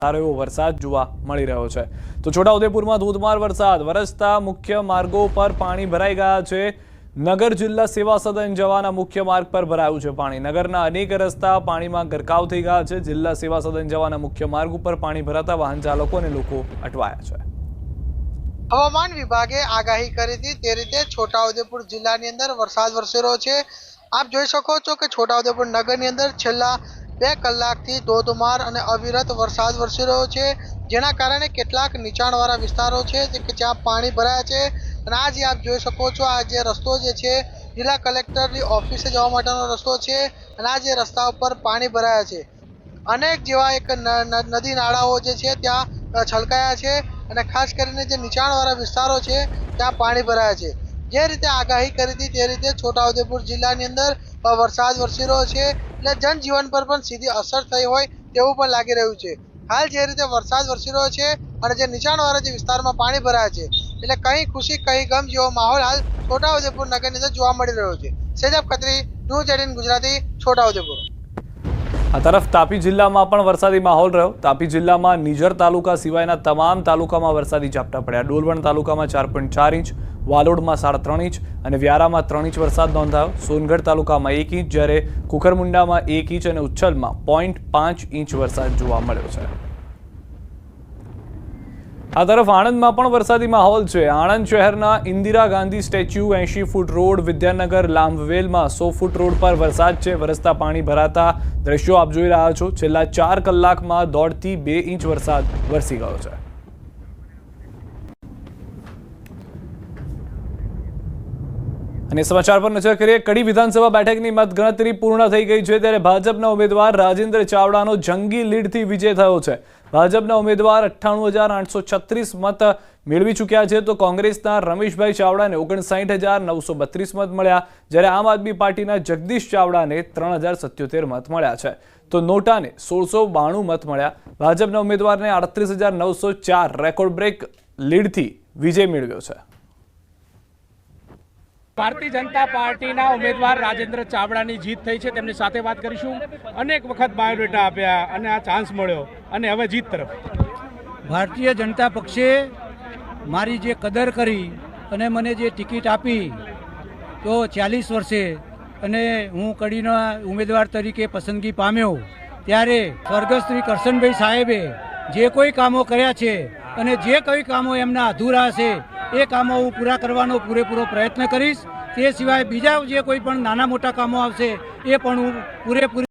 સારો એવો વરસાદ જોવા મળી રહ્યો છે। તો છોટાઉદેપુરમાં ધોધમાર વરસાદ વરસતા મુખ્ય માર્ગો પર પાણી ભરાઈ ગયા છે। નગર જિલ્લા સેવા સદન જવાના મુખ્ય માર્ગ પર ભરાયું છે પાણી। નગરના અનેક રસ્તા પાણીમાં ગરકાવ થઈ ગયા છે। જિલ્લા સેવા સદન જવાના મુખ્ય માર્ગ ઉપર પાણી ભરાતા વાહન ચાલકો અને લોકો અટવાયા છે। હવામાન વિભાગે આગાહી કરી હતી તે રીતે છોટાઉદેપુર જિલ્લાની અંદર વરસાદ વરસી રહ્યો છે। આપ જોઈ શકો છો કે છોટાઉદેપુર નગરની અંદર છેલ્લા 2 કલાકથી ધોધમાર અને અવિરત વરસાદ વરસી રહ્યો છે, જેના કારણે કેટલાક નીચાણવાળા વિસ્તારો છે કે જ્યાં પાણી ભરાયા છે। અને આ જે આપ જોઈ શકો છો આ જે રસ્તો જે છે જિલ્લા કલેક્ટરની ઓફિસે જવા માટેનો રસ્તો છે અને આ જે રસ્તા ઉપર પાણી ભરાયા છે। અનેક જેવા એક નદી નાળાઓ જે છે ત્યાં છલકાયા છે અને ખાસ કરીને જે નીચાણવાળા વિસ્તારો છે ત્યાં પાણી ભરાયા છે। જે રીતે આગાહી કરી હતી તે રીતે છોટાઉદેપુર જિલ્લાની અંદર વરસાદ વરસી રહ્યો છે, એટલે જનજીવન પર પણ સીધી અસર થઈ હોય તેવું પણ લાગી રહ્યું છે। હાલ જે રીતે વરસાદ વરસી રહ્યો છે અને જે નીચાણવાળા જે વિસ્તારમાં પાણી ભરાયા છે એટલે કहीं ખુશી કहीं ગમ જેવો માહોલ હાલ છોટાઉદેપુર નગરની અંદર જોવા મળી રહ્યો છે। સેજબ ખત્રી, ન્યૂઝ 18 ગુજરાતી, છોટાઉદેપુર। આ તરફ તાપી જિલ્લામાં પણ વરસાદી માહોલ રહ્યો। તાપી જિલ્લામાં નિઝર તાલુકા સિવાયના તમામ તાલુકામાં વરસાદી ઝાપટા પડ્યા। ડોલવણ તાલુકામાં 4.4 ઇંચ, વાલોડમાં 3.5 ઇંચ અને વ્યારામાં 3 ઇંચ વરસાદ નોંધાયો। સોનગઢ તાલુકામાં 1 ઇંચ, જ્યારે કુકરમુંડામાં 1 ઇંચ અને ઉચ્છલમાં 0.5 ઇંચ વરસાદ જોવા મળ્યો છે। આ તરફ આણંદમાં પણ વરસાદી માહોલ છે। આણંદ શહેરના Indira Gandhi statue 80 foot road, Vidyanagar લાંભવેલમાં 100 ફૂટ રોડ પર વરસાદ છે। વરસતા પાણી ભરાતા દ્રશ્યો આપ જોઈ રહ્યા છો। છેલ્લા 4 કલાકમાં 1.5 થી 2 ઇંચ વરસાદ વરસી ગયો છે। અને સમાચાર પર નજર કરીએ। કડી વિધાનસભા બેઠકની મતગણતરી પૂર્ણ થઈ ગઈ છે, ત્યારે ભાજપના ઉમેદવાર રાજેન્દ્ર ચાવડાનો જંગી લીડથી વિજય થયો છે। ભાજપના ઉમેદવાર 98,836 મત મેળવી ચૂક્યા છે, તો કોંગ્રેસના રમેશભાઈ ચાવડાને 59,932 મત મળ્યા, જ્યારે આમ આદમી પાર્ટીના જગદીશ ચાવડાને 3,077 મત મળ્યા છે, તો નોટાને 1,692 મત મળ્યા। ભાજપના ઉમેદવારને 38,904 રેકોર્ડ બ્રેક લીડથી વિજય મેળવ્યો છે। ભારતીય જનતા પાર્ટીના ઉમેદવાર રાજેન્દ્ર ચાવડાની જીત થઈ છે, તેમની સાથે વાત કરીશું। અનેક વખત બાયોડેટા આપ્યા અને આ ચાન્સ મળ્યો અને હવે જીત તરફ। ભારતીય જનતા પક્ષે મારી જે કદર કરી અને મને જે ટિકિટ આપી તો 40 વર્ષે અને હું કડીના ઉમેદવાર તરીકે પસંદગી પામ્યો, ત્યારે સ્વર્ગસ્થ શ્રી કરશનભાઈ સાહેબે જે કોઈ કામો કર્યા છે અને જે કોઈ કામો એમના અધૂરા હશે એ કામો હું પૂરા કરવાનો પૂરેપૂરો પ્રયત્ન કરીશ। તે સિવાય બીજા જે કોઈ પણ નાના મોટા કામો આવશે એ પણ હું પૂરેપૂરી